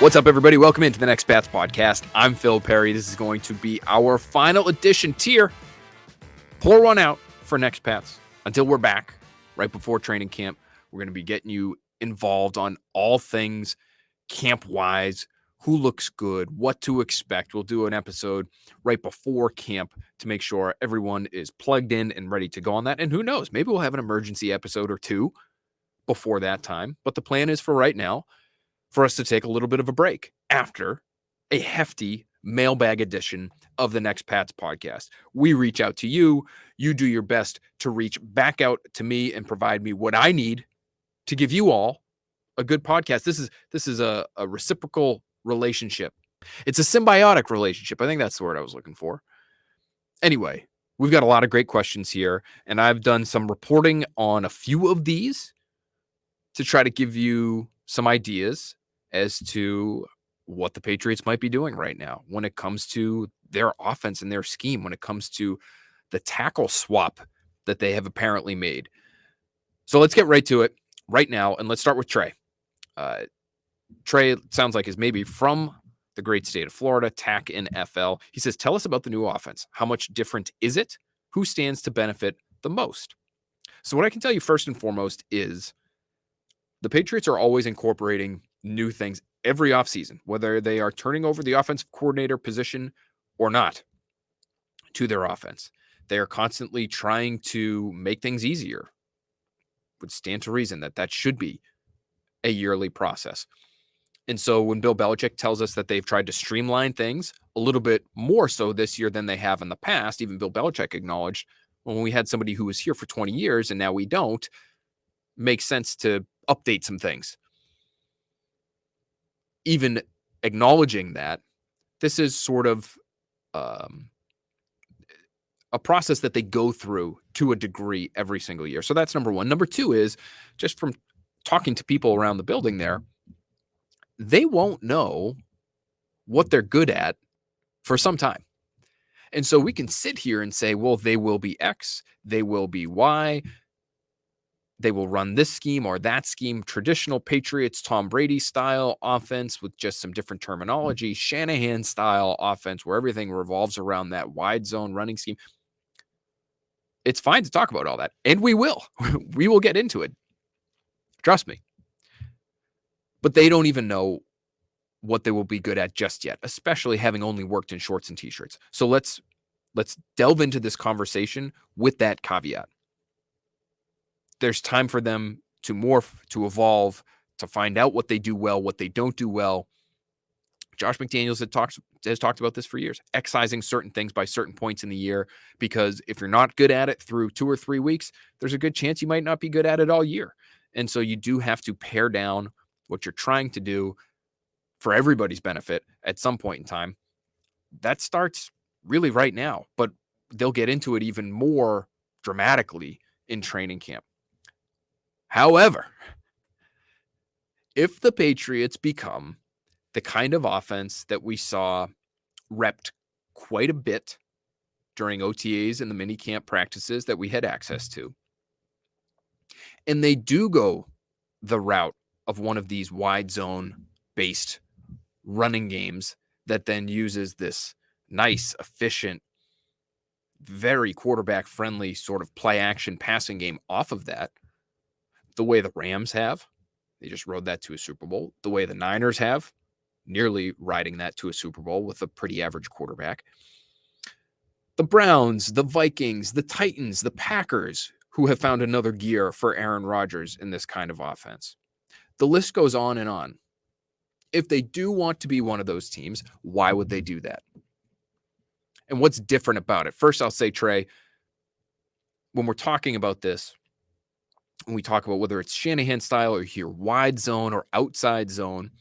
What's up, everybody? Welcome into the Next Pats podcast. I'm Phil Perry. This is going to be our final edition tier. Pour one out for Next Pats until we're back right before training camp. We're going to be getting you involved on all things camp-wise, who looks good, what to expect. We'll do an episode right before camp to make sure everyone is plugged in and ready to go on that. And who knows, maybe we'll have an emergency episode or two before that time. But the plan is for right now for us to take a little bit of a break after a hefty mailbag edition of the Next Pats podcast. We reach out to you. You do your best to reach back out to me and provide me what I need to give you all a good podcast. This is a reciprocal relationship. It's a symbiotic relationship. I think that's the word I was looking for. Anyway, we've got a lot of great questions here, and I've done some reporting on a few of these to try to give you some ideas as to what the Patriots might be doing right now when it comes to their offense and their scheme, when it comes to the tackle swap that they have apparently made. So let's get right to it right now, and let's start with Trey. Trey sounds like is maybe from the great state of Florida, TAC in FL. He says, tell us about the new offense. How much different is it? Who stands to benefit the most? So what I can tell you first and foremost is the Patriots are always incorporating new things every offseason, whether they are turning over the offensive coordinator position or not to their offense. They are constantly trying to make things easier. Would stand to reason that should be a yearly process. And so when Bill Belichick tells us that they've tried to streamline things a little bit more so this year than they have in the past, even Bill Belichick acknowledged when we had somebody who was here for 20 years and now we don't, makes sense to update some things. Even acknowledging that, this is sort of a process that they go through to a degree every single year. So that's number one. Number two is just from talking to people around the building there, they won't know what they're good at for some time. And so we can sit here and say, well, they will be X, they will be Y, they will run this scheme or that scheme, traditional Patriots, Tom Brady style offense with just some different terminology, Shanahan style offense where everything revolves around that wide zone running scheme. It's fine to talk about all that, and we will. We will get into it. Trust me. But they don't even know what they will be good at just yet, especially having only worked in shorts and t-shirts. So let's delve into this conversation with that caveat. There's time for them to morph, to evolve, to find out what they do well, what they don't do well. Josh McDaniels has talked about this for years, excising certain things by certain points in the year, because if you're not good at it through 2 or 3 weeks, there's a good chance you might not be good at it all year. And so you do have to pare down what you're trying to do for everybody's benefit at some point in time. That starts really right now, but they'll get into it even more dramatically in training camp. However, if the Patriots become the kind of offense that we saw repped quite a bit during OTAs and the minicamp practices that we had access to, and they do go the route of one of these wide zone based running games that then uses this nice, efficient, very quarterback friendly sort of play action passing game off of that, the way the Rams have, they just rode that to a Super Bowl, the way the Niners have, nearly riding that to a Super Bowl with a pretty average quarterback. The Browns, the Vikings, the Titans, the Packers, who have found another gear for Aaron Rodgers in this kind of offense. The list goes on and on. If they do want to be one of those teams, why would they do that? And what's different about it? First, I'll say, Trey, when we're talking about this, when we talk about whether it's Shanahan style or here wide zone or outside zone,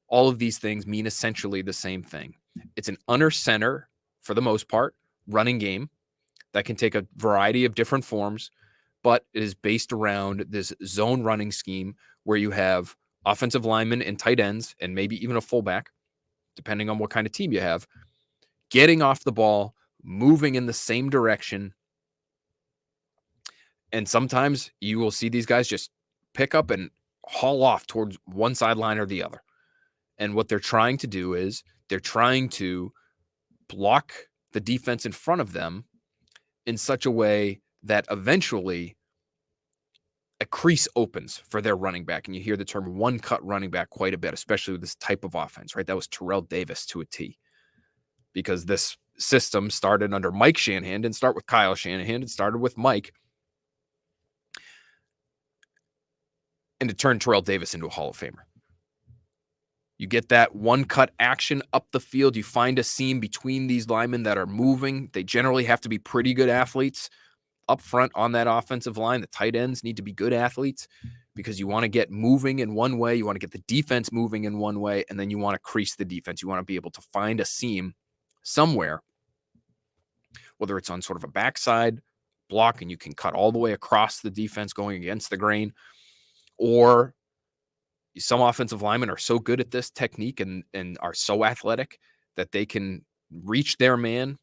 all of these things mean essentially the same thing. It's an under center, for the most part, running game that can take a variety of different forms, but it is based around this zone running scheme where you have offensive linemen and tight ends and maybe even a fullback, depending on what kind of team you have, getting off the ball, moving in the same direction. And sometimes you will see these guys just pick up and haul off towards one sideline or the other. And what they're trying to do is they're trying to block the defense in front of them in such a way that eventually a crease opens for their running back. And you hear the term one-cut running back quite a bit, especially with this type of offense, right? That was Terrell Davis to a T, because this system started under Mike Shanahan, didn't start with Kyle Shanahan, it started with Mike. And it turned Terrell Davis into a Hall of Famer. You get that one-cut action up the field. You find a seam between these linemen that are moving. They generally have to be pretty good athletes up front on that offensive line. The tight ends need to be good athletes because you want to get moving in one way. You want to get the defense moving in one way, and then you want to crease the defense. You want to be able to find a seam somewhere, whether it's on sort of a backside block and you can cut all the way across the defense going against the grain, or some offensive linemen are so good at this technique and are so athletic that they can reach their man,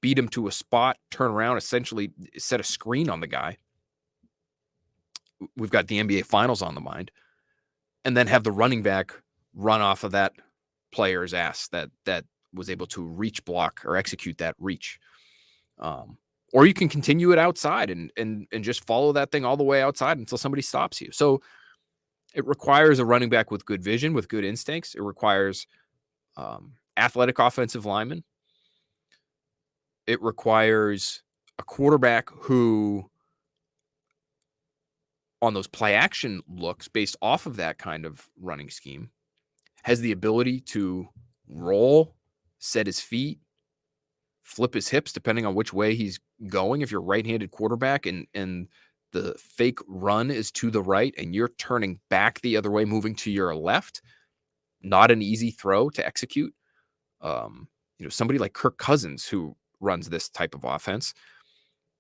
beat him to a spot, turn around, essentially set a screen on the guy. We've got the NBA Finals on the mind, and then have the running back run off of that player's ass that was able to reach block or execute that reach. Or you can continue it outside and just follow that thing all the way outside until somebody stops you. So it requires a running back with good vision, with good instincts. It requires athletic offensive linemen. It requires a quarterback who, on those play action looks based off of that kind of running scheme, has the ability to roll, set his feet, flip his hips, depending on which way he's going. If you're a right-handed quarterback and the fake run is to the right and you're turning back the other way, moving to your left, not an easy throw to execute. Somebody like Kirk Cousins, who runs this type of offense,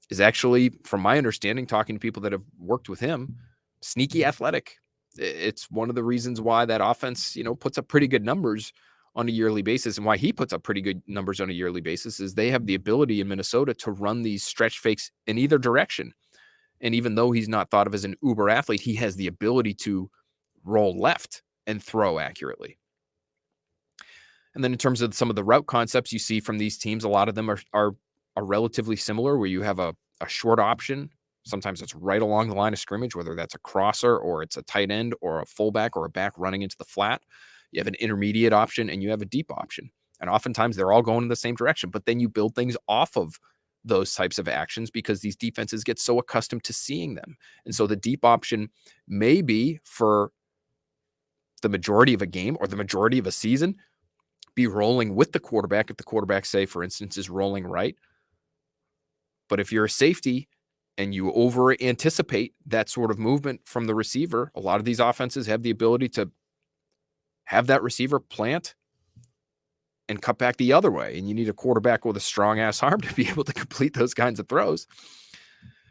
is actually, from my understanding, talking to people that have worked with him, sneaky athletic. It's one of the reasons why that offense, puts up pretty good numbers on a yearly basis, and why he puts up pretty good numbers on a yearly basis is they have the ability in Minnesota to run these stretch fakes in either direction. And even though he's not thought of as an uber athlete, he has the ability to roll left and throw accurately. And then in terms of some of the route concepts you see from these teams, a lot of them are relatively similar, where you have a short option. Sometimes it's right along the line of scrimmage, whether that's a crosser or it's a tight end or a fullback or a back running into the flat. You have an intermediate option and you have a deep option. And oftentimes they're all going in the same direction, but then you build things off of those types of actions because these defenses get so accustomed to seeing them. And so the deep option may be, for the majority of a game or the majority of a season, be rolling with the quarterback if the quarterback, say, for instance, is rolling right. But if you're a safety and you over anticipate that sort of movement from the receiver, a lot of these offenses have the ability to have that receiver plant and cut back the other way. And you need a quarterback with a strong ass arm to be able to complete those kinds of throws.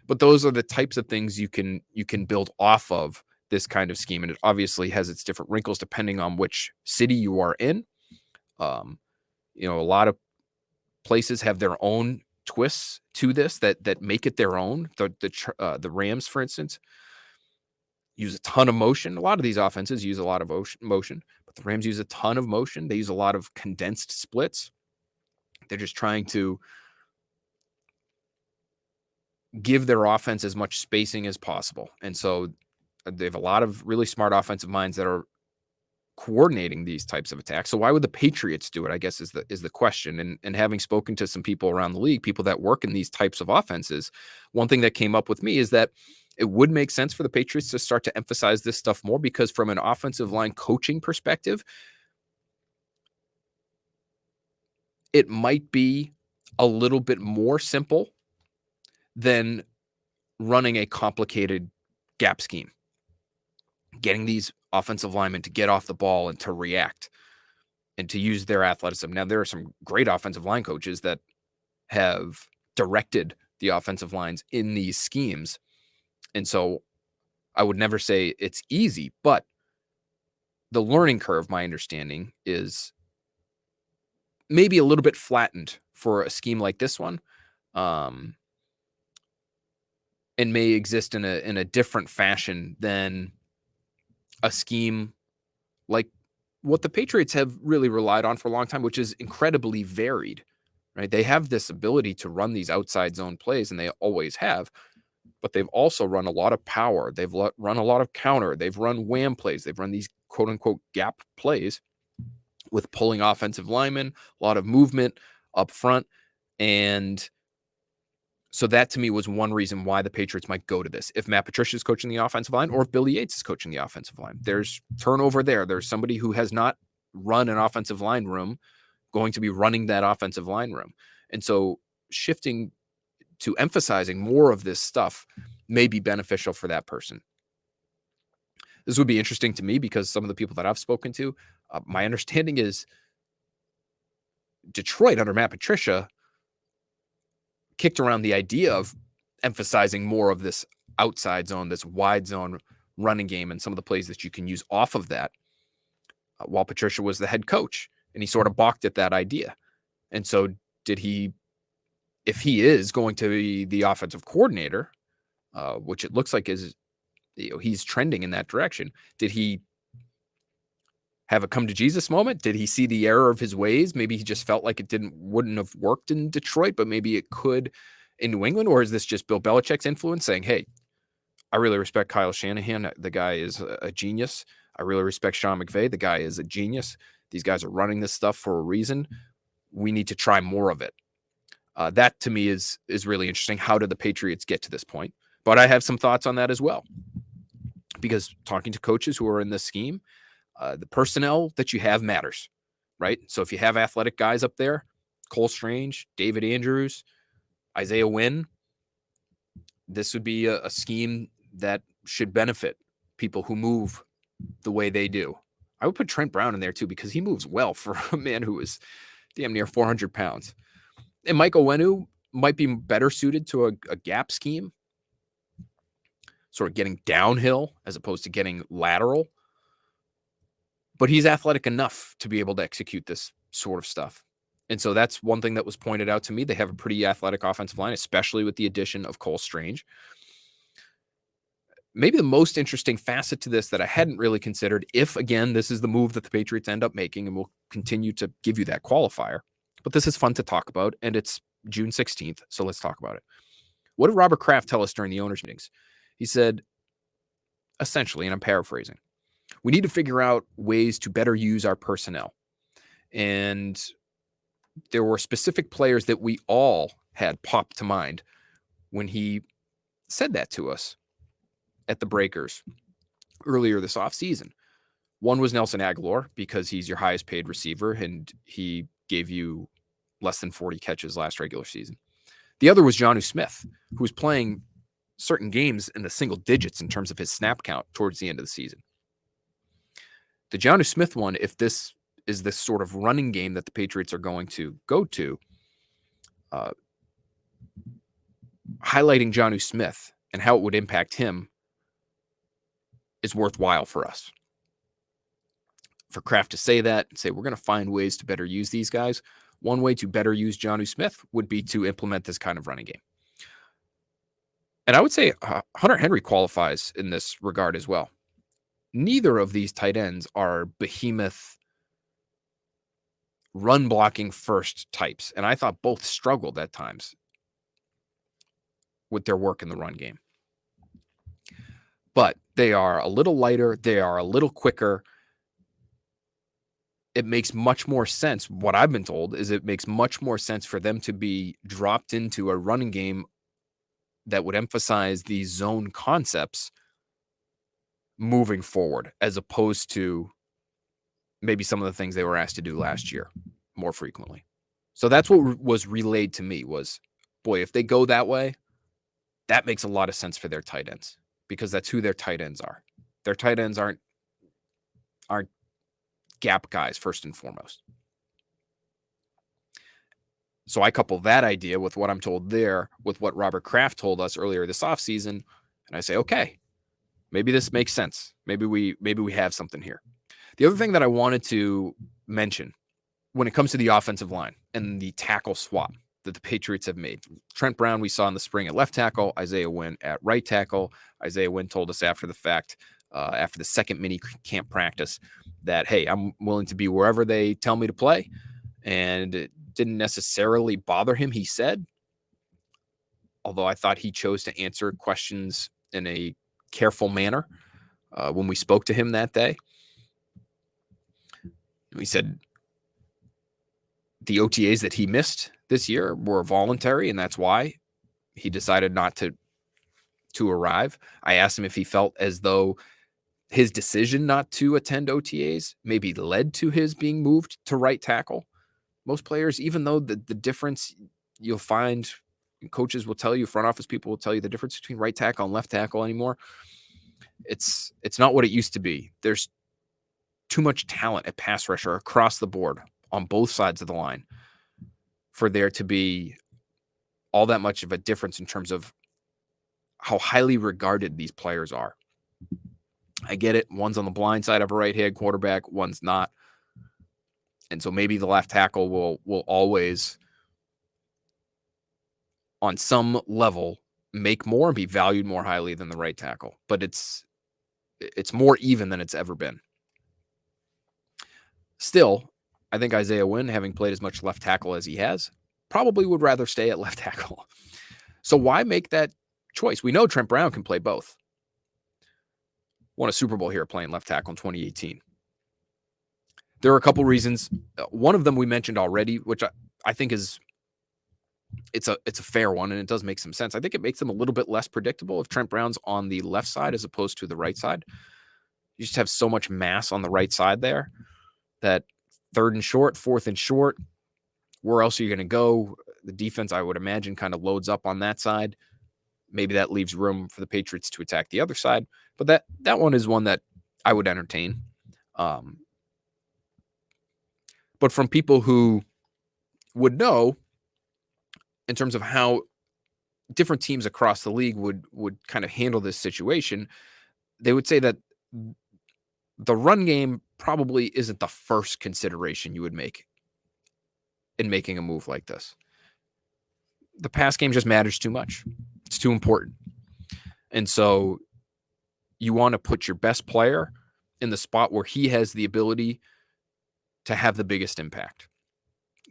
But those are the types of things you can build off of this kind of scheme. And it obviously has its different wrinkles depending on which city you are in. A lot of places have their own twists to this that make it their own. The Rams, for instance, use a ton of motion. A lot of these offenses use a lot of motion, but the Rams use a ton of motion. They use a lot of condensed splits. They're just trying to give their offense as much spacing as possible. And so they have a lot of really smart offensive minds that are coordinating these types of attacks. So why would the Patriots do it, I guess, is the question. And having spoken to some people around the league, people that work in these types of offenses, one thing that came up with me is that it would make sense for the Patriots to start to emphasize this stuff more, because from an offensive line coaching perspective, it might be a little bit more simple than running a complicated gap scheme. Getting these offensive linemen to get off the ball and to react and to use their athleticism. Now, there are some great offensive line coaches that have directed the offensive lines in these schemes. And so I would never say it's easy, but the learning curve, my understanding, is maybe a little bit flattened for a scheme like this one, and may exist in a different fashion than a scheme like what the Patriots have really relied on for a long time, which is incredibly varied, right? They have this ability to run these outside zone plays, and they always have, but they've also run a lot of power. They've run a lot of counter. They've run wham plays. They've run these quote unquote gap plays with pulling offensive linemen, a lot of movement up front. And so that to me was one reason why the Patriots might go to this. If Matt Patricia is coaching the offensive line, or if Billy Yates is coaching the offensive line, there's turnover there. There's somebody who has not run an offensive line room going to be running that offensive line room. And so shifting to emphasizing more of this stuff may be beneficial for that person. This would be interesting to me because some of the people that I've spoken to, my understanding is Detroit under Matt Patricia kicked around the idea of emphasizing more of this outside zone, this wide zone running game, and some of the plays that you can use off of that while Patricia was the head coach. And he sort of balked at that idea. And so if he is going to be the offensive coordinator, which it looks like he's trending in that direction, did he have a come to Jesus moment? Did he see the error of his ways? Maybe he just felt like it wouldn't have worked in Detroit, but maybe it could in New England. Or is this just Bill Belichick's influence saying, hey, I really respect Kyle Shanahan. The guy is a genius. I really respect Sean McVay. The guy is a genius. These guys are running this stuff for a reason. We need to try more of it. That to me is really interesting. How did the Patriots get to this point? But I have some thoughts on that as well, because talking to coaches who are in this scheme, the personnel that you have matters, right? So if you have athletic guys up there, Cole Strange, David Andrews, Isaiah Wynn, this would be a scheme that should benefit people who move the way they do. I would put Trent Brown in there too, because he moves well for a man who is damn near 400 pounds. And Mike Owenu might be better suited to a gap scheme, sort of getting downhill as opposed to getting lateral. But he's athletic enough to be able to execute this sort of stuff. And so that's one thing that was pointed out to me. They have a pretty athletic offensive line, especially with the addition of Cole Strange. Maybe the most interesting facet to this that I hadn't really considered, if, again, this is the move that the Patriots end up making, and we'll continue to give you that qualifier. But this is fun to talk about, and it's June 16th, so let's talk about it. What did Robert Kraft tell us during the owners' meetings? He said, essentially, and I'm paraphrasing, we need to figure out ways to better use our personnel. And there were specific players that we all had popped to mind when he said that to us at the Breakers earlier this offseason. One was Nelson Aguilar, because he's your highest paid receiver, and he gave you less than 40 catches last regular season. The other was Jonnu Smith, who was playing certain games in the single digits in terms of his snap count towards the end of the season. The Jonnu Smith one, if this is this sort of running game that the Patriots are going to go to, highlighting Jonnu Smith and how it would impact him is worthwhile for us. For Kraft to say that and say, we're going to find ways to better use these guys. One way to better use Jonnu Smith would be to implement this kind of running game. And I would say Hunter Henry qualifies in this regard as well. Neither of these tight ends are behemoth run blocking first types. And I thought both struggled at times with their work in the run game. But they are a little lighter. They are a little quicker. It makes much more sense. What I've been told is it makes much more sense for them to be dropped into a running game that would emphasize these zone concepts moving forward, as opposed to maybe some of the things they were asked to do last year more frequently. So that's what was relayed to me was, boy, if they go that way, that makes a lot of sense for their tight ends, because that's who their tight ends are. Their tight ends aren't gap guys first and foremost. So I couple that idea with what I'm told there with what Robert Kraft told us earlier this offseason, and I say, okay, maybe this makes sense. Maybe we have something here. The other thing that I wanted to mention when it comes to the offensive line and the tackle swap that the Patriots have made. Trent Brown, we saw in the spring at left tackle, Isaiah Wynn at right tackle. Isaiah Wynn told us after the fact, after the second mini camp practice, that, hey, I'm willing to be wherever they tell me to play. And it didn't necessarily bother him, he said, although I thought he chose to answer questions in a careful manner when we spoke to him that day. He said the OTAs that he missed this year were voluntary, and that's why he decided not to arrive. I asked him if he felt as though his decision not to attend OTAs maybe led to his being moved to right tackle. Most players, even though the difference you'll find, coaches will tell you, front office people will tell you the difference between right tackle and left tackle anymore. It's not what it used to be. There's too much talent at pass rusher across the board on both sides of the line for there to be all that much of a difference in terms of how highly regarded these players are. I get it. One's on the blind side of a right-hand quarterback, one's not. And so maybe the left tackle will always, on some level, make more and be valued more highly than the right tackle. But it's more even than it's ever been. Still, I think Isaiah Wynn, having played as much left tackle as he has, probably would rather stay at left tackle. So why make that choice? We know Trent Brown can play both. Won a Super Bowl here playing left tackle in 2018. There are a couple reasons. One of them we mentioned already, which I think is it's a fair one, and it does make some sense. I think it makes them a little bit less predictable if Trent Brown's on the left side as opposed to the right side. You just have so much mass on the right side there that third and short, fourth and short, where else are you going to go? The defense, I would imagine, kind of loads up on that side. Maybe that leaves room for the Patriots to attack the other side. But that one is one that I would entertain. But from people who would know in terms of how different teams across the league would kind of handle this situation, they would say that the run game probably isn't the first consideration you would make in making a move like this. The pass game just matters too much. It's too important. And so you want to put your best player in the spot where he has the ability to have the biggest impact.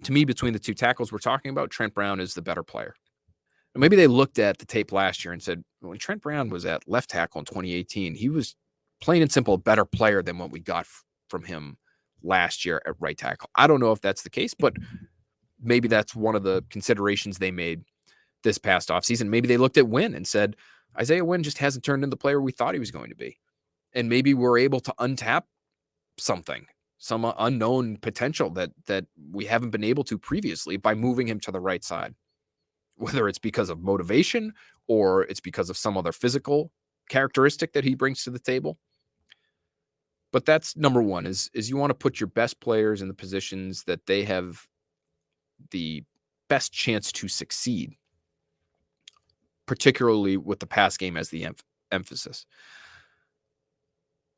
To me, between the two tackles we're talking about, Trent Brown is the better player. And maybe they looked at the tape last year and said, when Trent Brown was at left tackle in 2018, he was plain and simple a better player than what we got from him last year at right tackle. I don't know if that's the case, but maybe that's one of the considerations they made this past offseason. Maybe they looked at Wynn and said, Isaiah Wynn just hasn't turned into the player we thought he was going to be. And maybe we're able to untap something, some unknown potential that we haven't been able to previously by moving him to the right side, whether it's because of motivation or it's because of some other physical characteristic that he brings to the table. But that's number one, is you want to put your best players in the positions that they have the best chance to succeed, particularly with the pass game as the emphasis.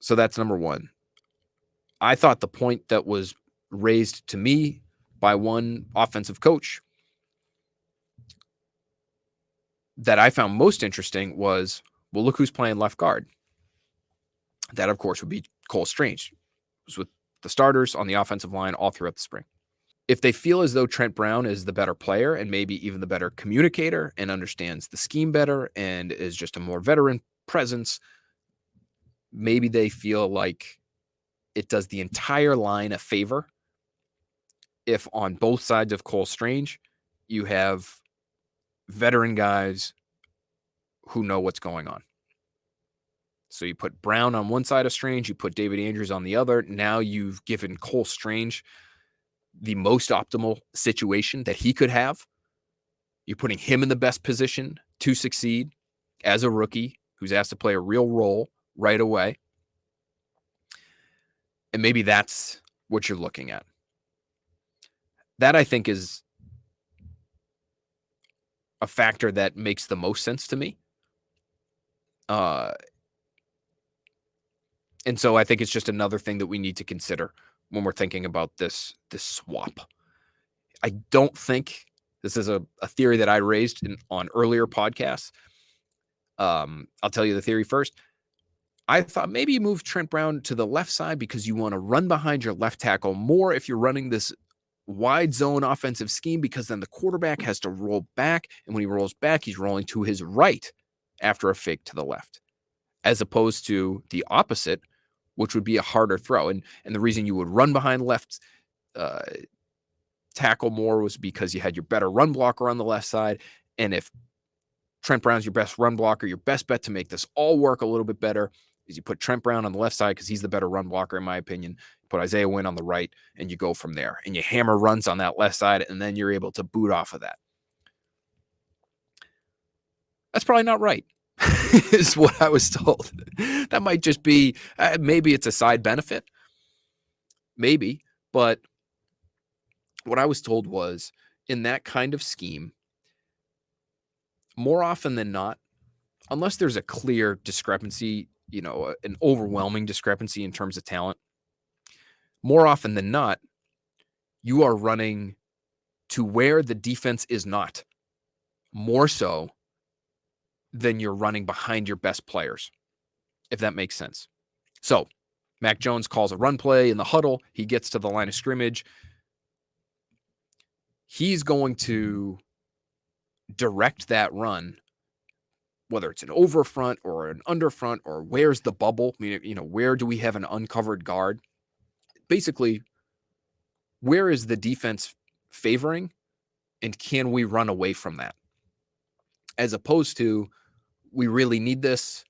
So that's number one. I thought the point that was raised to me by one offensive coach that I found most interesting was, well, look who's playing left guard. That, of course, would be Cole Strange. It was with the starters on the offensive line all throughout the spring. If they feel as though Trent Brown is the better player and maybe even the better communicator and understands the scheme better and is just a more veteran presence, maybe they feel like it does the entire line a favor if on both sides of Cole Strange, you have veteran guys who know what's going on. So you put Brown on one side of Strange, you put David Andrews on the other. Now you've given Cole Strange the most optimal situation that he could have. You're putting him in the best position to succeed as a rookie who's asked to play a real role right away. And maybe that's what you're looking at. That, I think, is a factor that makes the most sense to me. And so I think it's just another thing that we need to consider when we're thinking about this swap. I don't think this is a theory that I raised on earlier podcasts. I'll tell you the theory first. I thought maybe you move Trent Brown to the left side because you want to run behind your left tackle more if you're running this wide zone offensive scheme, because then the quarterback has to roll back. And when he rolls back, he's rolling to his right after a fake to the left, as opposed to the opposite, which would be a harder throw. And the reason you would run behind left tackle more was because you had your better run blocker on the left side. And if Trent Brown's your best run blocker, your best bet to make this all work a little bit better is you put Trent Brown on the left side because he's the better run blocker, in my opinion. Put Isaiah Wynn on the right, and you go from there. And you hammer runs on that left side, and then you're able to boot off of that. That's probably not right, is what I was told. That might just be, maybe it's a side benefit. Maybe. But what I was told was, in that kind of scheme, more often than not, unless there's a clear discrepancy, an overwhelming discrepancy in terms of talent, more often than not, you are running to where the defense is not, more so than you're running behind your best players, if that makes sense. So Mac Jones calls a run play in the huddle. He gets to the line of scrimmage. He's going to direct that run, whether it's an over front or an under front, or where's the bubble? I mean, where do we have an uncovered guard? Basically, where is the defense favoring, and can we run away from that? As opposed to, we really need this,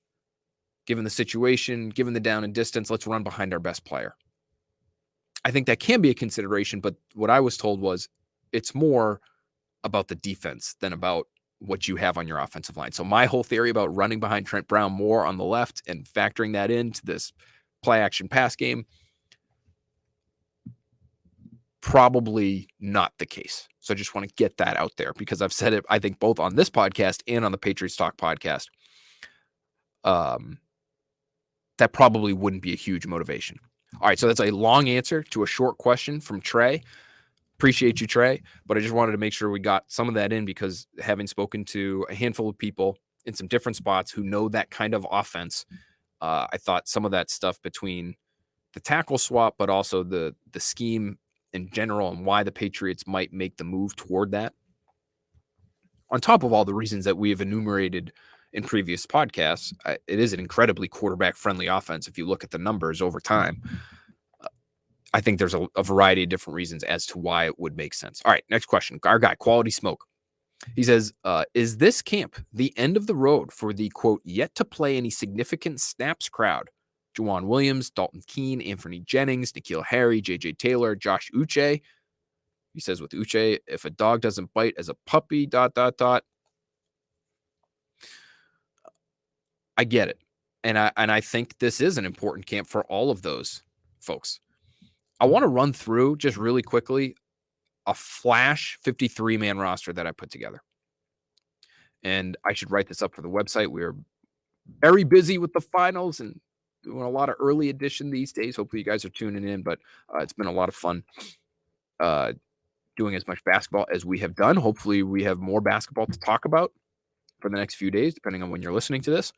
given the situation, given the down and distance, let's run behind our best player. I think that can be a consideration, but what I was told was it's more about the defense than about what you have on your offensive line. So my whole theory about running behind Trent Brown more on the left and factoring that into this play action pass game, probably not the case. So I just want to get that out there, because I've said it, I think, both on this podcast and on the Patriots Talk podcast. That probably wouldn't be a huge motivation. All right, so that's a long answer to a short question from Trey. Appreciate you, Trey, but I just wanted to make sure we got some of that in, because having spoken to a handful of people in some different spots who know that kind of offense, I thought some of that stuff between the tackle swap, but also the scheme in general and why the Patriots might make the move toward that, on top of all the reasons that we have enumerated in previous podcasts, it is an incredibly quarterback-friendly offense if you look at the numbers over time. I think there's a variety of different reasons as to why it would make sense. All right, next question. Our guy, Quality Smoke. He says, is this camp the end of the road for the, quote, yet to play any significant snaps crowd? Juwan Williams, Dalton Keene, Anthony Jennings, N'Keal Harry, J.J. Taylor, Josh Uche. He says with Uche, if a dog doesn't bite as a puppy, ... I get it. And I think this is an important camp for all of those folks. I want to run through just really quickly a flash 53-man roster that I put together. And I should write this up for the website. We're very busy with the finals and doing a lot of early edition these days. Hopefully you guys are tuning in, but it's been a lot of fun doing as much basketball as we have done. Hopefully we have more basketball to talk about for the next few days, depending on when you're listening to this.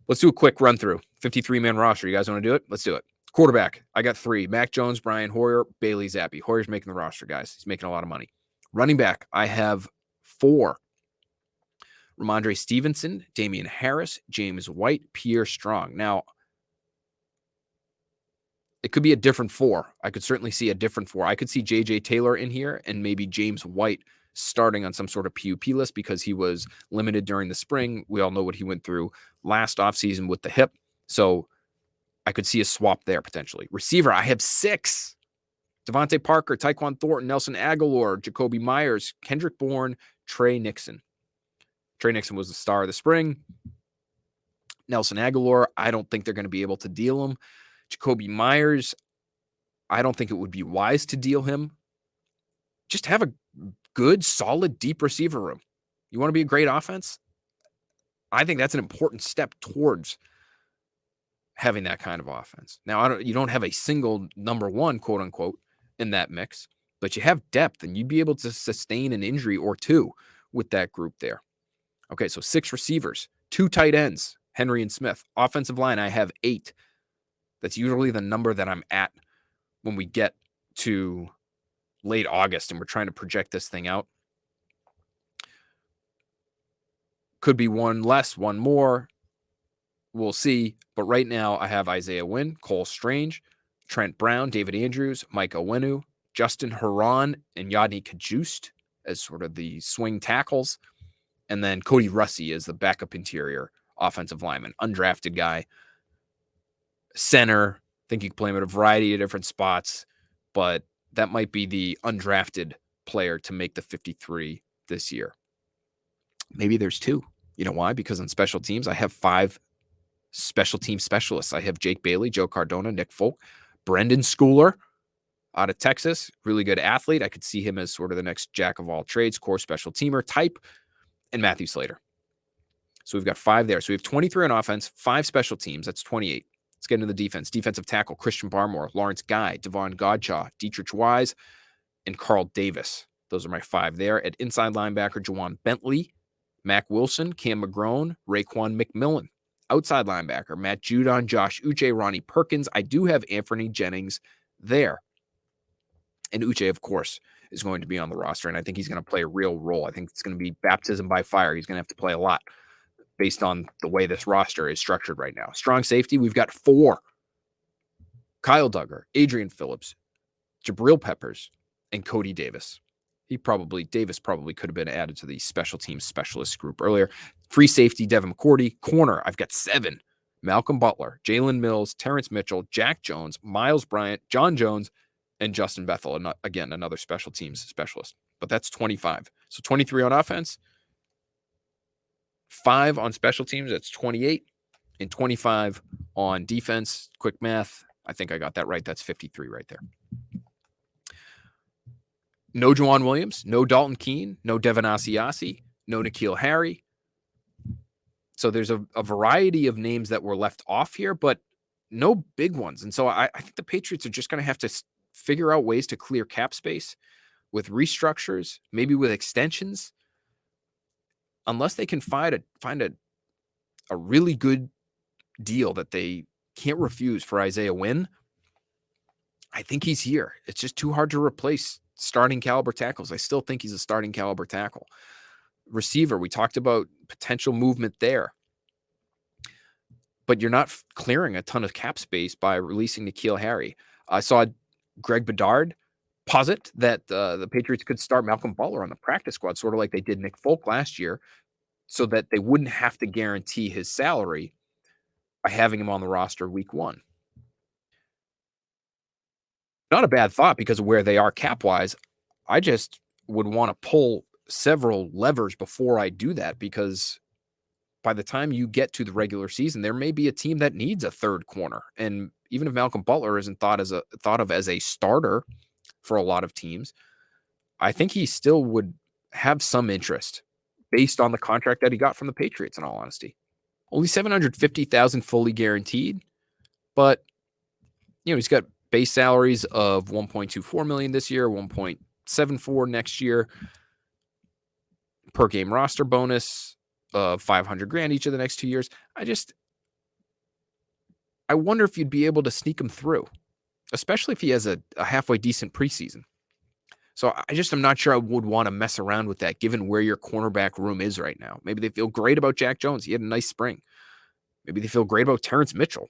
Let's do a quick run through 53-man roster. You guys want to do it? Let's do it. Quarterback, I got 3. Mac Jones, Brian Hoyer, Bailey Zappi. Hoyer's making the roster, guys. He's making a lot of money. Running back, I have 4. Ramondre Stevenson, Damian Harris, James White, Pierre Strong. Now, it could be a different 4. I could certainly see a different 4. I could see J.J. Taylor in here and maybe James White starting on some sort of PUP list because he was limited during the spring. We all know what he went through last offseason with the hip. So I could see a swap there potentially. Receiver, I have 6. Devontae Parker, Tyquan Thornton, Nelson Aguilar, Jacoby Myers, Kendrick Bourne, Trey Nixon. Trey Nixon was the star of the spring. Nelson Aguilar, I don't think they're going to be able to deal him. Jacoby Myers, I don't think it would be wise to deal him. Just have a good, solid, deep receiver room. You want to be a great offense? I think that's an important step towards having that kind of offense. Now, you don't have a single number 1, quote unquote, in that mix, but you have depth and you'd be able to sustain an injury or 2 with that group there. Okay, so 6 receivers, 2 tight ends. Henry and Smith. Offensive line, I have 8. That's usually the number that I'm at when we get to late August and we're trying to project this thing out. Could be one less, one more. We'll see. But right now, I have Isaiah Wynn, Cole Strange, Trent Brown, David Andrews, Mike Owenu, Justin Herron, and Yadni Kajust as sort of the swing tackles. And then Cody Russi is the backup interior offensive lineman, undrafted guy. Center, I think you can play him at a variety of different spots, but that might be the undrafted player to make the 53 this year. Maybe there's 2. You know why? Because on special teams, I have 5 special team specialists. I have Jake Bailey, Joe Cardona, Nick Folk, Brendan Schooler out of Texas, really good athlete. I could see him as sort of the next jack of all trades, core special teamer type, and Matthew Slater. So we've got 5 there. So we have 23 on offense, 5 special teams. That's 28. Let's get into the defense. Defensive tackle, Christian Barmore, Lawrence Guy, Devon Godshaw, Dietrich Wise, and Carl Davis. Those are my 5 there. At inside linebacker, Juwan Bentley, Mac Wilson, Cam McGrone, Raekwon McMillan. Outside linebacker, Matt Judon, Josh Uche, Ronnie Perkins. I do have Anthony Jennings there. And Uche, of course, is going to be on the roster, and I think he's going to play a real role. I think it's going to be baptism by fire. He's going to have to play a lot based on the way this roster is structured right now. Strong safety, we've got 4. Kyle Duggar, Adrian Phillips, Jabril Peppers, and Cody Davis. Davis probably could have been added to the special teams specialist group earlier. Free safety, Devin McCourty. Corner, I've got 7. Malcolm Butler, Jalen Mills, Terrence Mitchell, Jack Jones, Miles Bryant, John Jones, and Justin Bethel. And again, another special teams specialist. But that's 25. So 23 on offense, 5 on special teams. That's 28. And 25 on defense. Quick math. I think I got that right. That's 53 right there. No Juwan Williams, no Dalton Keene, no Devin Asiasi, no N'Keal Harry. So there's a variety of names that were left off here, but no big ones. And so I think the Patriots are just going to have to figure out ways to clear cap space with restructures, maybe with extensions, unless they can find a really good deal that they can't refuse for Isaiah Wynn. I think he's here. It's just too hard to replace starting caliber tackles. I still think he's a starting caliber tackle. Receiver, we talked about potential movement there. But you're not clearing a ton of cap space by releasing N'Keal Harry. I saw Greg Bedard posit that the Patriots could start Malcolm Butler on the practice squad, sort of like they did Nick Folk last year, so that they wouldn't have to guarantee his salary by having him on the roster week 1. Not a bad thought because of where they are cap-wise. I just would want to pull several levers before I do that, because by the time you get to the regular season, there may be a team that needs a third corner. And even if Malcolm Butler isn't thought of as a starter for a lot of teams, I think he still would have some interest based on the contract that he got from the Patriots, in all honesty. Only $750,000 fully guaranteed, but he's got base salaries of $1.24 million this year, $1.74 next year, per game roster bonus of $500,000 each of the next 2 years. I wonder if you'd be able to sneak him through, especially if he has a halfway decent preseason. So I'm not sure I would want to mess around with that, given where your cornerback room is right now. Maybe they feel great about Jack Jones. He had a nice spring. Maybe they feel great about Terrence Mitchell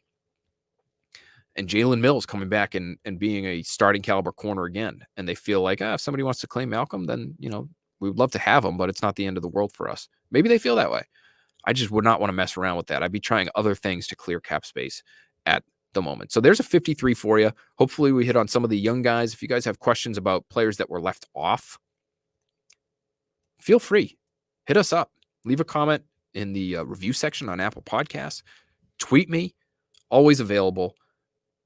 and Jalen Mills coming back and being a starting caliber corner again. And they feel like, if somebody wants to claim Malcolm, then, we would love to have him, but it's not the end of the world for us. Maybe they feel that way. I just would not want to mess around with that. I'd be trying other things to clear cap space at the moment. So there's a 53 for you. Hopefully we hit on some of the young guys. If you guys have questions about players that were left off, feel free. Hit us up. Leave a comment in the review section on Apple Podcasts. Tweet me. Always available,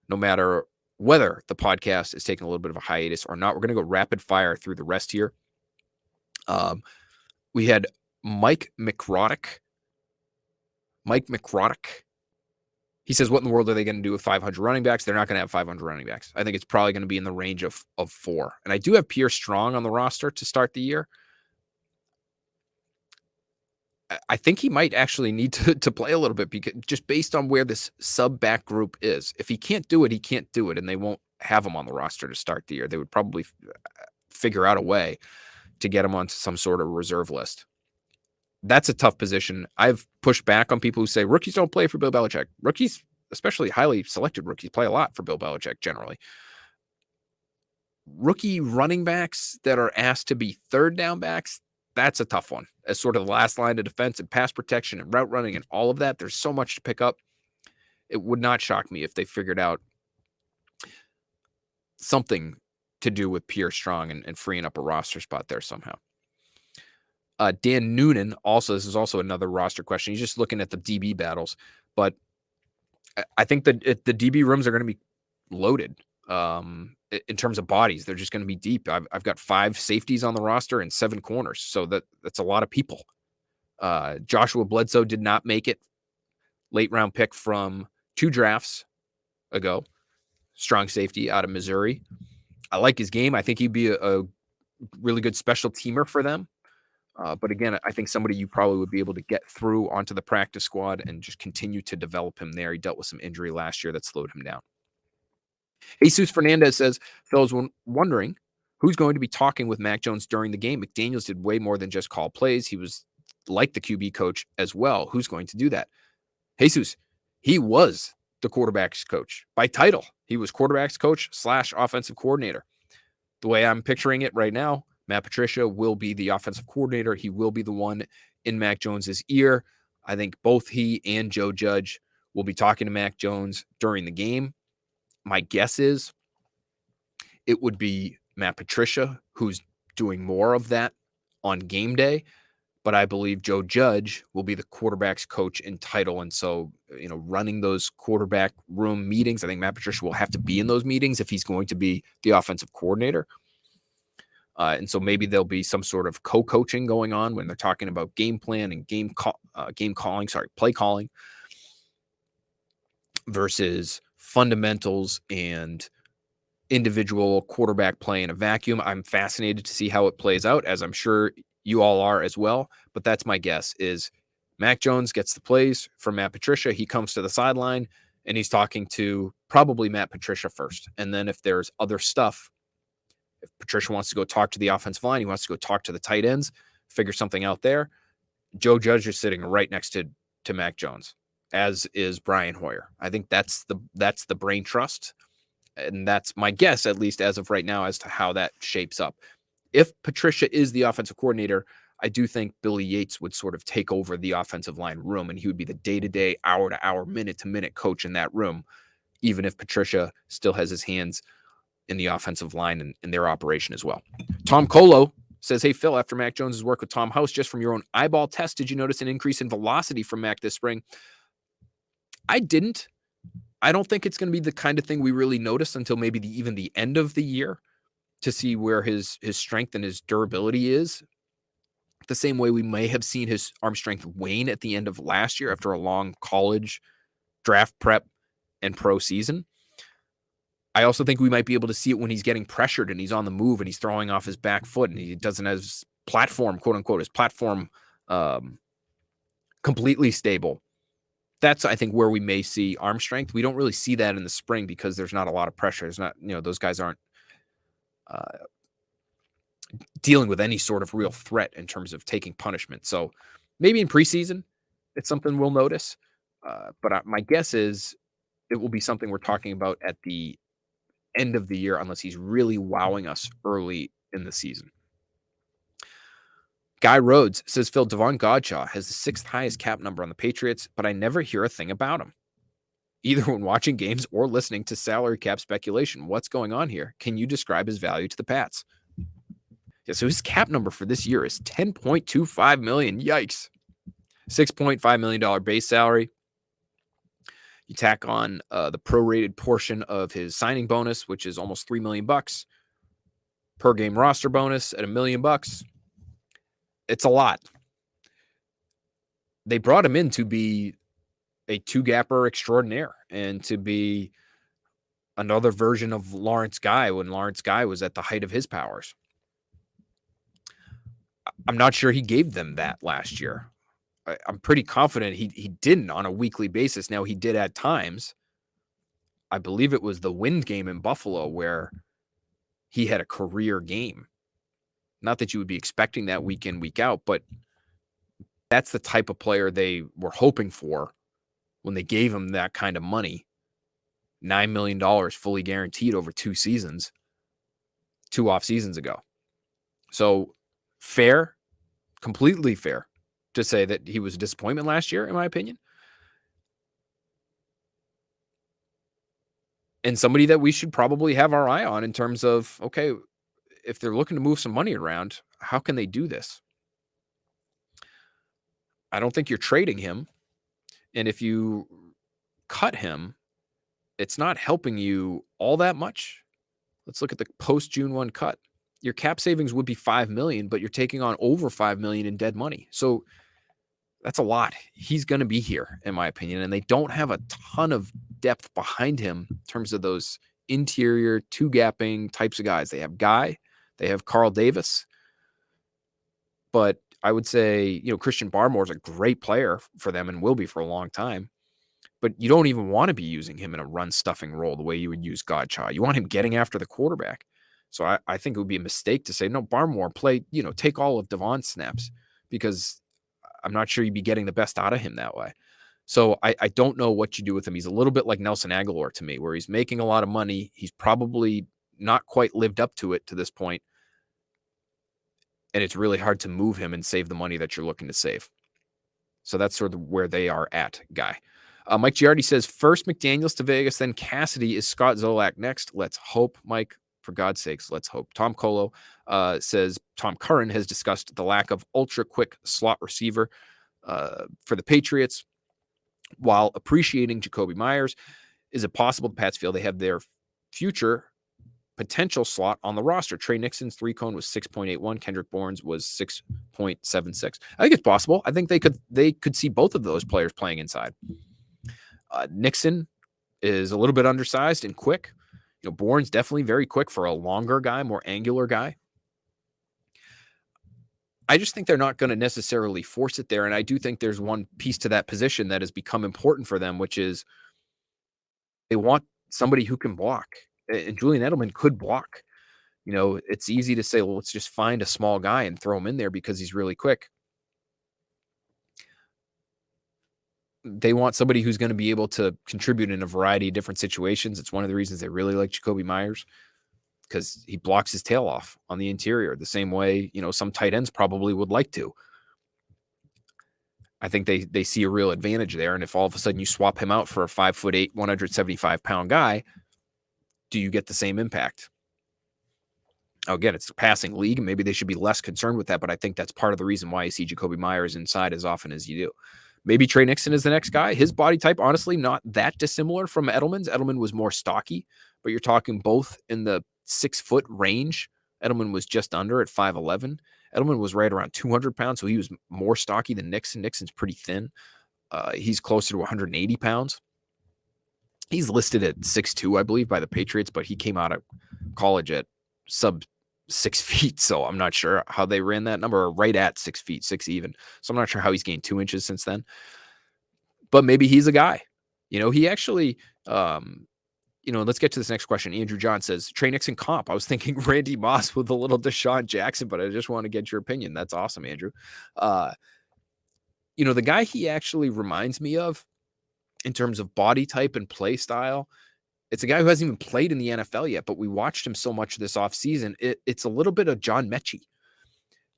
no matter whether the podcast is taking a little bit of a hiatus or not. We're going to go rapid fire through the rest here. We had Mike McRoddick. He says, what in the world are they going to do with 500 running backs? They're not going to have 500 running backs. I think it's probably going to be in the range of 4. And I do have Pierre Strong on the roster to start the year. I think he might actually need to play a little bit because just based on where this sub back group is. If he can't do it, he can't do it, and they won't have him on the roster to start the year. They would probably figure out a way to get him onto some sort of reserve list. That's a tough position. I've pushed back on people who say rookies don't play for Bill Belichick. Rookies, especially highly selected rookies, play a lot for Bill Belichick generally. Rookie running backs that are asked to be third down backs, that's a tough one. As sort of the last line of defense and pass protection and route running and all of that, there's so much to pick up. It would not shock me if they figured out something to do with Pierre Strong and freeing up a roster spot there somehow. Dan Noonan also, this is also another roster question. He's just looking at the DB battles, but I think that the DB rooms are going to be loaded in terms of bodies. They're just going to be deep. I've got 5 safeties on the roster and 7 corners, so that's a lot of people. Joshua Bledsoe did not make it. Late round pick from 2 drafts ago. Strong safety out of Missouri. I like his game. I think he'd be a really good special teamer for them. But again, I think somebody you probably would be able to get through onto the practice squad and just continue to develop him there. He dealt with some injury last year that slowed him down. Jesus Fernandez says, Phil was wondering who's going to be talking with Mac Jones during the game. McDaniels did way more than just call plays. He was like the QB coach as well. Who's going to do that? Jesus, he was the quarterback's coach by title. He was quarterback's coach / offensive coordinator. The way I'm picturing it right now, Matt Patricia will be the offensive coordinator. He will be the one in Mac Jones's ear. I think both he and Joe Judge will be talking to Mac Jones during the game. My guess is it would be Matt Patricia who's doing more of that on game day, but I believe Joe Judge will be the quarterback's coach in title. And so, running those quarterback room meetings, I think Matt Patricia will have to be in those meetings if he's going to be the offensive coordinator. And so maybe there'll be some sort of co-coaching going on when they're talking about game plan and play calling versus fundamentals and individual quarterback play in a vacuum. I'm fascinated to see how it plays out, as I'm sure you all are as well. But that's my guess is Mac Jones gets the plays from Matt Patricia. He comes to the sideline and he's talking to probably Matt Patricia first. And then if there's other stuff, if Patricia wants to go talk to the offensive line, he wants to go talk to the tight ends, figure something out there. Joe Judge is sitting right next to Mac Jones, as is Brian Hoyer. I think that's the brain trust. And that's my guess, at least as of right now, as to how that shapes up. If Patricia is the offensive coordinator, I do think Billy Yates would sort of take over the offensive line room, and he would be the day-to-day, hour-to-hour, minute-to-minute coach in that room, even if Patricia still has his hands in the offensive line and in their operation as well. Tom Colo says, hey, Phil, after Mac Jones' work with Tom House, just from your own eyeball test, did you notice an increase in velocity from Mac this spring? I didn't. I don't think it's going to be the kind of thing we really notice until maybe even the end of the year to see where his strength and his durability is. The same way we may have seen his arm strength wane at the end of last year after a long college draft prep and pro season. I also think we might be able to see it when he's getting pressured and he's on the move and he's throwing off his back foot and he doesn't have his platform, quote unquote, his platform completely stable. That's, I think, where we may see arm strength. We don't really see that in the spring because there's not a lot of pressure. There's not, those guys aren't dealing with any sort of real threat in terms of taking punishment. So maybe in preseason, it's something we'll notice. But my guess is it will be something we're talking about at the end of the year, unless he's really wowing us early in the season. Guy Rhodes says, Phil, Devon Godshaw has the 6th highest cap number on the Patriots, but I never hear a thing about him, either when watching games or listening to salary cap speculation. What's going on here? Can you describe his value to the Pats? Yeah, so his cap number for this year is $10.25 million. Yikes. $6.5 million base salary. You tack on the prorated portion of his signing bonus, which is almost $3 million per game roster bonus at $1 million. It's a lot. They brought him in to be a 2-gapper extraordinaire and to be another version of Lawrence Guy when Lawrence Guy was at the height of his powers. I'm not sure he gave them that last year. I'm pretty confident he didn't on a weekly basis. Now, he did at times. I believe it was the Wind game in Buffalo where he had a career game. Not that you would be expecting that week in, week out, but that's the type of player they were hoping for when they gave him that kind of money. $9 million fully guaranteed over 2 seasons, 2 off seasons ago. So fair, completely fair to say that he was a disappointment last year, in my opinion. And somebody that we should probably have our eye on in terms of, okay, if they're looking to move some money around, how can they do this? I don't think you're trading him. And if you cut him, it's not helping you all that much. Let's look at the post June 1 cut. Your cap savings would be $5 million, but you're taking on over $5 million in dead money. So that's a lot. He's going to be here, in my opinion. And they don't have a ton of depth behind him in terms of those interior 2-gapping types of guys. They have Guy, they have Carl Davis, but I would say, Christian Barmore is a great player for them and will be for a long time. But you don't even want to be using him in a run-stuffing role the way you would use Godchaux. You want him getting after the quarterback. So I think it would be a mistake to say, no, Barmore, play, take all of Devon's snaps, because I'm not sure you'd be getting the best out of him that way. So I don't know what you do with him. He's a little bit like Nelson Aguilar to me, where he's making a lot of money. He's probably not quite lived up to it to this point, and it's really hard to move him and save the money that you're looking to save. So that's sort of where they are at, Guy. Mike Giardi says, first McDaniels to Vegas, then Cassidy. Is Scott Zolak next? Let's hope, Mike. For God's sakes, let's hope. Tom Colo says Tom Curran has discussed the lack of ultra-quick slot receiver for the Patriots while appreciating Jacoby Myers. Is it possible the Pats feel they have their future potential slot on the roster? Trey Nixon's 3-cone was 6.81. Kendrick Bourne's was 6.76. I think it's possible. I think they could see both of those players playing inside. Nixon is a little bit undersized and quick. Bourne's definitely very quick for a longer guy, more angular guy. I just think they're not going to necessarily force it there. And I do think there's one piece to that position that has become important for them, which is they want somebody who can block. And Julian Edelman could block. It's easy to say, well, let's just find a small guy and throw him in there because he's really quick. They want somebody who's going to be able to contribute in a variety of different situations. It's one of the reasons they really like Jacoby Myers, because he blocks his tail off on the interior the same way, some tight ends probably would like to. I think they see a real advantage there. And if all of a sudden you swap him out for a 5'8", 175-pound guy, do you get the same impact? Again, it's a passing league, and maybe they should be less concerned with that, but I think that's part of the reason why you see Jacoby Myers inside as often as you do. Maybe Trey Nixon is the next guy. His body type, honestly, not that dissimilar from Edelman's. Edelman was more stocky, but you're talking both in the 6-foot range. Edelman was just under at 5'11". Edelman was right around 200 pounds, so he was more stocky than Nixon. Nixon's pretty thin. He's closer to 180 pounds. He's listed at 6'2", I believe, by the Patriots, but he came out of college at sub 6 feet, so I'm not sure how they ran that number, or right at 6 feet, 6 even. So I'm not sure how he's gained 2 inches since then. But maybe he's a guy. He actually, let's get to this next question. Andrew John says, Trey Nixon comp. I was thinking Randy Moss with a little Deshaun Jackson, but I just want to get your opinion. That's awesome, Andrew. The guy he actually reminds me of in terms of body type and play style, it's a guy who hasn't even played in the NFL yet, but we watched him so much this offseason. It's a little bit of John Mechie.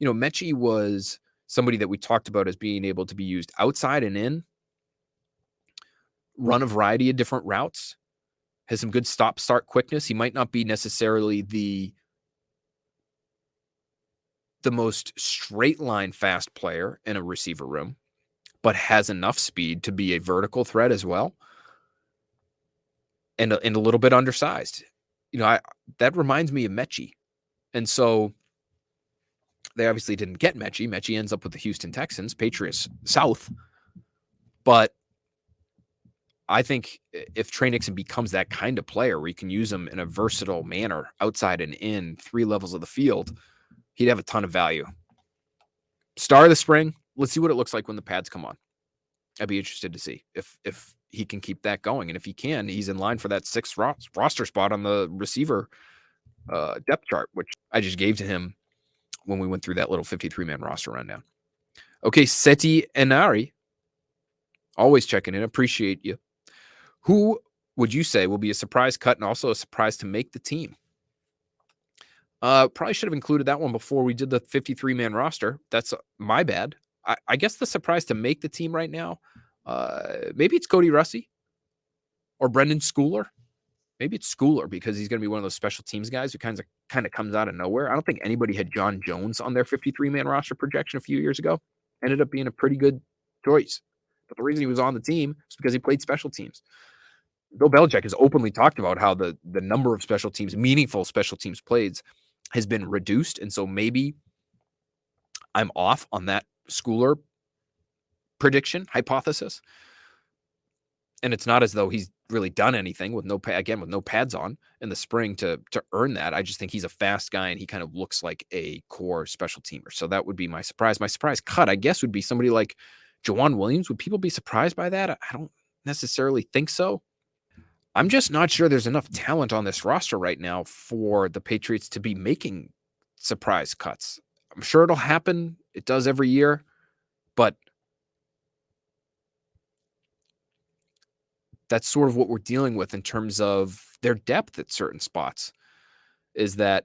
Mechie was somebody that we talked about as being able to be used outside and in, run a variety of different routes, has some good stop-start quickness. He might not be necessarily the most straight-line fast player in a receiver room, but has enough speed to be a vertical threat as well. And a little bit undersized. That reminds me of Mechie. And so they obviously didn't get Mechie. Mechie ends up with the Houston Texans, Patriots South. But I think if Trey Nixon becomes that kind of player where you can use him in a versatile manner, outside and in, 3 levels of the field, he'd have a ton of value. Star of the spring, let's see what it looks like when the pads come on. I'd be interested to see if he can keep that going. And if he can, he's in line for that sixth roster spot on the receiver depth chart, which I just gave to him when we went through that little 53-man roster rundown. Okay, Seti Enari, always checking in. Appreciate you. Who would you say will be a surprise cut and also a surprise to make the team? Probably should have included that one before we did the 53-man roster. That's my bad. I guess the surprise to make the team right now, maybe it's Cody Russi or Brendan Schooler. Maybe it's Schooler because he's going to be one of those special teams guys who kind of comes out of nowhere. I don't think anybody had John Jones on their 53-man roster projection a few years ago. Ended up being a pretty good choice. But the reason he was on the team is because he played special teams. Bill Belichick has openly talked about how the number of special teams, meaningful special teams plays, has been reduced. And so maybe I'm off on that Schooler prediction hypothesis. And it's not as though he's really done anything with no pads on in the spring to earn that. I just think he's a fast guy and he kind of looks like a core special teamer. So that would be my surprise. My surprise cut, I guess, would be somebody like Jawan Williams. Would people be surprised by that? I don't necessarily think so. I'm just not sure there's enough talent on this roster right now for the Patriots to be making surprise cuts. I'm sure it'll happen. It does every year, but that's sort of what we're dealing with in terms of their depth at certain spots, is that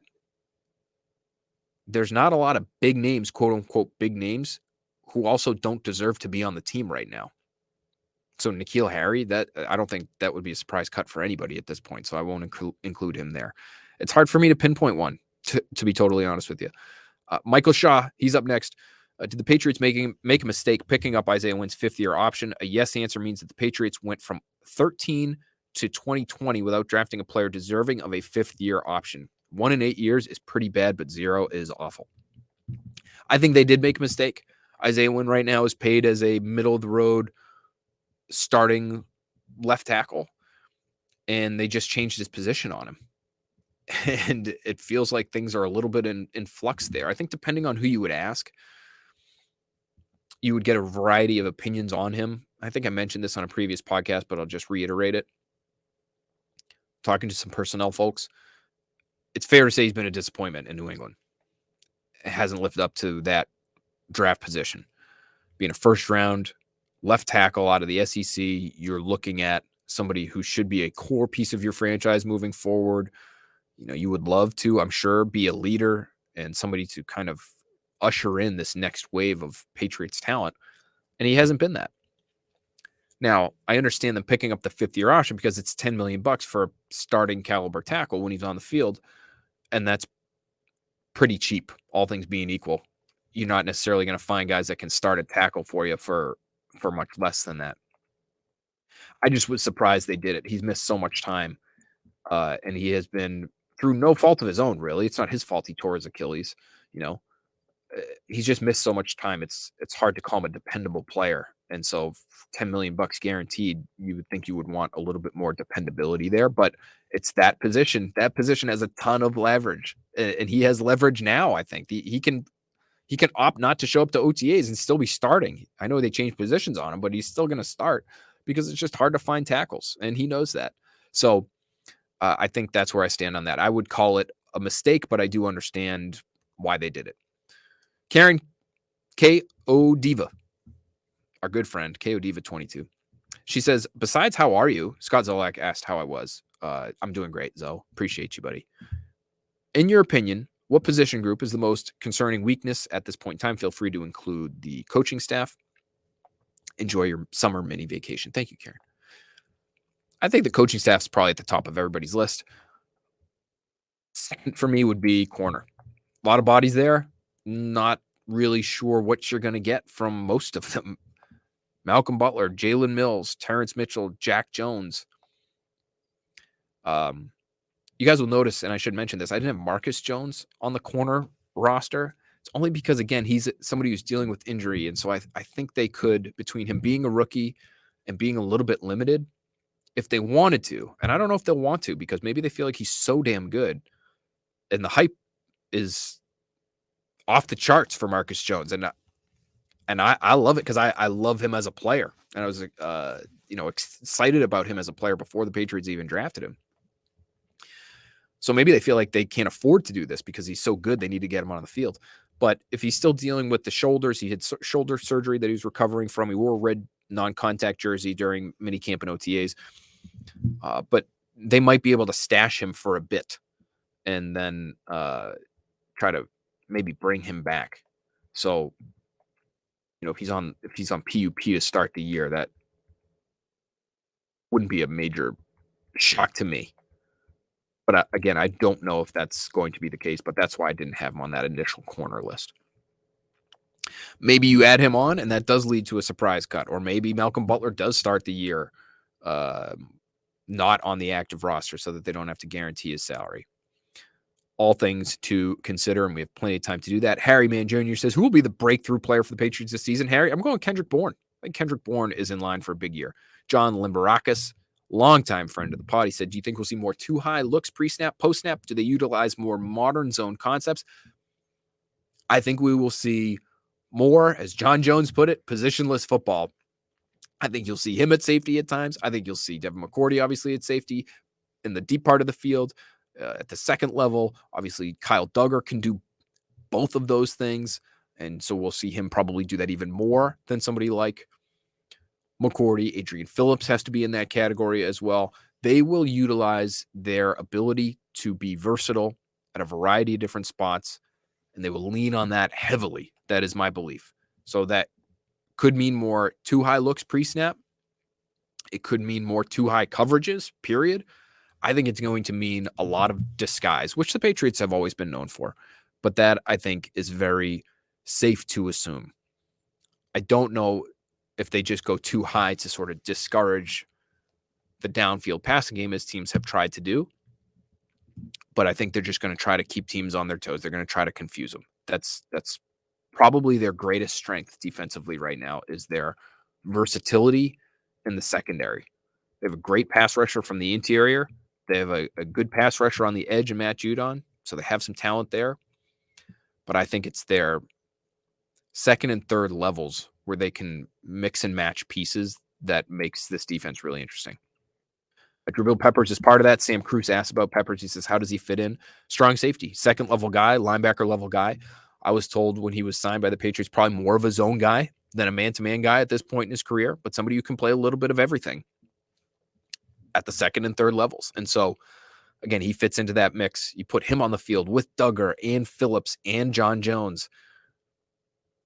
there's not a lot of big names, quote unquote, big names, who also don't deserve to be on the team right now. So N'Keal Harry, that I don't think that would be a surprise cut for anybody at this point. So I won't include him there. It's hard for me to pinpoint one, to be totally honest with you. Michael Shaw, he's up next. Did the Patriots make a mistake picking up Isaiah Wynn's fifth-year option? A yes answer means that the Patriots went from 13 to 2020 without drafting a player deserving of a fifth-year option. 1 in 8 years is pretty bad, but 0 is awful. I think they did make a mistake. Isaiah Wynn right now is paid as a middle-of-the-road starting left tackle, and they just changed his position on him. And it feels like things are a little bit in flux there. I think depending on who you would ask, you would get a variety of opinions on him. I think I mentioned this on a previous podcast, but I'll just reiterate it. Talking to some personnel folks, it's fair to say he's been a disappointment in New England. It hasn't lived up to that draft position. Being a first-round left tackle out of the SEC, you're looking at somebody who should be a core piece of your franchise moving forward. You know, you would love to, I'm sure, be a leader and somebody to kind of usher in this next wave of Patriots talent. And he hasn't been that. Now, I understand them picking up the fifth-year option because it's $10 million for a starting caliber tackle when he's on the field. And that's pretty cheap, all things being equal. You're not necessarily going to find guys that can start a tackle for you for much less than that. I just was surprised they did it. He's missed so much time. And he has been, through no fault of his own, really. It's not his fault he tore his Achilles. You know, he's just missed so much time. It's hard to call him a dependable player. And so $10 million guaranteed, you would think you would want a little bit more dependability there, but it's that position. That position has a ton of leverage, and he has leverage now. I think he can opt not to show up to OTAs and still be starting. I know they changed positions on him, but he's still going to start because it's just hard to find tackles, and he knows that. So I think that's where I stand on that. I would call it a mistake, but I do understand why they did it. Karen K.O. Diva, our good friend, K.O. Diva 22. She says, besides, how are you? Scott Zolak asked how I was. I'm doing great, Zo. Appreciate you, buddy. In your opinion, what position group is the most concerning weakness at this point in time? Feel free to include the coaching staff. Enjoy your summer mini vacation. Thank you, Karen. I think the coaching staff is probably at the top of everybody's list. Second for me would be corner. A lot of bodies there. Not really sure what you're going to get from most of them. Malcolm Butler, Jalen Mills, Terrence Mitchell, Jack Jones. You guys will notice, and I should mention this, I didn't have Marcus Jones on the corner roster. It's only because, again, he's somebody who's dealing with injury. And so I think they could, between him being a rookie and being a little bit limited, if they wanted to, and I don't know if they'll want to because maybe they feel like he's so damn good and the hype is off the charts for Marcus Jones. And And I love it because I love him as a player. And I was, excited about him as a player before the Patriots even drafted him. So maybe they feel like they can't afford to do this because he's so good. They need to get him on the field. But if he's still dealing with the shoulders, he had shoulder surgery that he was recovering from. He wore a red non-contact jersey during minicamp and OTAs. But they might be able to stash him for a bit and then try to maybe bring him back. So, if he's on PUP to start the year, that wouldn't be a major shock to me. But again, I don't know if that's going to be the case, but that's why I didn't have him on that initial corner list. Maybe you add him on, and that does lead to a surprise cut. Or maybe Malcolm Butler does start the year not on the active roster so that they don't have to guarantee his salary. All things to consider, and we have plenty of time to do that. Harry Mann Jr. says, who will be the breakthrough player for the Patriots this season? Harry, I'm going Kendrick Bourne. I think Kendrick Bourne is in line for a big year. John Limbarakis, longtime friend of the pod, he said, do you think we'll see more too high looks pre-snap, post-snap? Do they utilize more modern zone concepts? I think we will see more, as John Jones put it, positionless football. I think you'll see him at safety at times. I think you'll see Devin McCourty, obviously, at safety in the deep part of the field. At the second level, obviously, Kyle Duggar can do both of those things. And so we'll see him probably do that even more than somebody like McCourty. Adrian Phillips has to be in that category as well. They will utilize their ability to be versatile at a variety of different spots, and they will lean on that heavily. That is my belief. So that could mean more too high looks pre-snap. It could mean more too high coverages, period. I think it's going to mean a lot of disguise, which the Patriots have always been known for. But that, I think, is very safe to assume. I don't know if they just go too high to sort of discourage the downfield passing game, as teams have tried to do. But I think they're just going to try to keep teams on their toes. They're going to try to confuse them. That's probably their greatest strength defensively right now, is their versatility in the secondary. They have a great pass rusher from the interior. They have a good pass rusher on the edge in Matt Judon, so they have some talent there. But I think it's their second and third levels where they can mix and match pieces that makes this defense really interesting. Jabril Peppers is part of that. Sam Cruz asked about Peppers. He says, how does he fit in? Strong safety, second level guy, linebacker level guy. I was told when he was signed by the Patriots, probably more of a zone guy than a man-to-man guy at this point in his career, but somebody who can play a little bit of everything at the second and third levels. And so, again, he fits into that mix. You put him on the field with Duggar and Phillips and John Jones,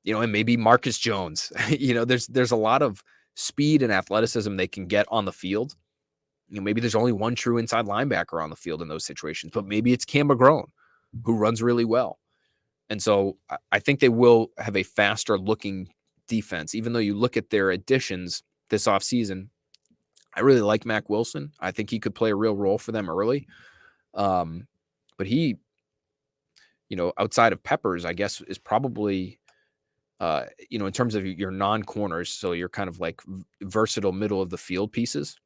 and maybe Marcus Jones. There's a lot of speed and athleticism they can get on the field. Maybe there's only one true inside linebacker on the field in those situations, but maybe it's Cam McGrone, who runs really well. And so I think they will have a faster looking defense, even though you look at their additions this offseason. I really like Mac Wilson. I think he could play a real role for them early. But he, outside of Peppers, I guess, is probably, in terms of your non-corners, so you're kind of like versatile middle of the field pieces.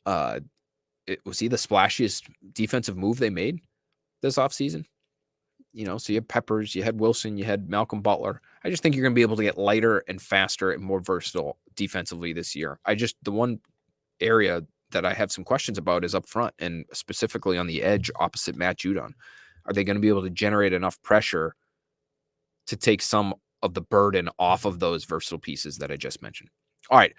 Was he the splashiest defensive move they made this offseason? So you had Peppers, you had Wilson, you had Malcolm Butler. I just think you're going to be able to get lighter and faster and more versatile defensively this year. The one area that I have some questions about is up front, and specifically on the edge opposite Matt Judon. Are they going to be able to generate enough pressure to take some of the burden off of those versatile pieces that I just mentioned? All right.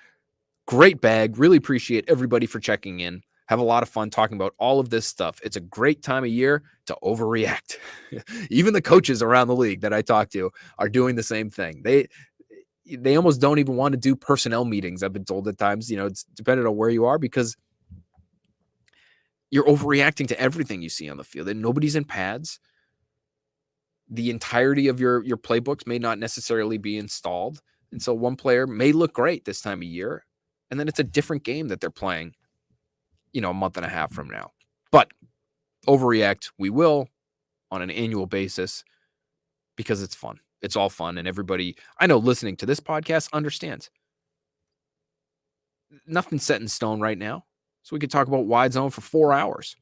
Great bag. Really appreciate everybody for checking in. Have a lot of fun talking about all of this stuff. It's a great time of year to overreact. Even the coaches around the league that I talk to are doing the same thing. They almost don't even want to do personnel meetings, I've been told at times. It's dependent on where you are, because you're overreacting to everything you see on the field. And nobody's in pads. The entirety of your playbooks may not necessarily be installed. And so one player may look great this time of year, and then it's a different game that they're playing, a month and a half from now. But overreact, we will, on an annual basis, because it's fun. It's all fun. And everybody, I know, listening to this podcast understands. Nothing's set in stone right now. So we could talk about wide zone for 4 hours.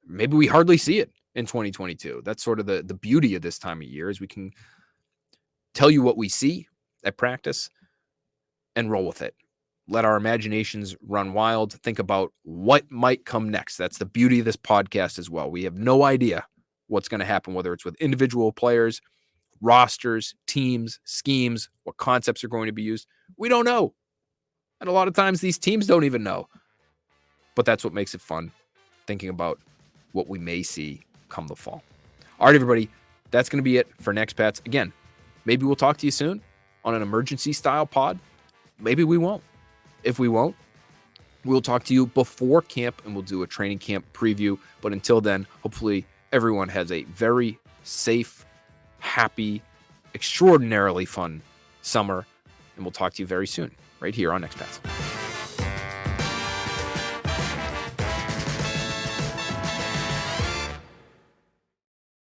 Maybe we hardly see it in 2022. That's sort of the beauty of this time of year, is we can tell you what we see at practice and roll with it. Let our imaginations run wild. Think about what might come next. That's the beauty of this podcast as well. We have no idea what's going to happen, whether it's with individual players, rosters, teams, schemes, what concepts are going to be used. We don't know. And a lot of times these teams don't even know. But that's what makes it fun, thinking about what we may see come the fall. All right, everybody, that's going to be it for Next Pats. Again, maybe we'll talk to you soon on an emergency style pod. Maybe we won't. If we won't, we'll talk to you before camp and we'll do a training camp preview. But until then, hopefully everyone has a very safe, happy, extraordinarily fun summer. And we'll talk to you very soon right here on Next Pats.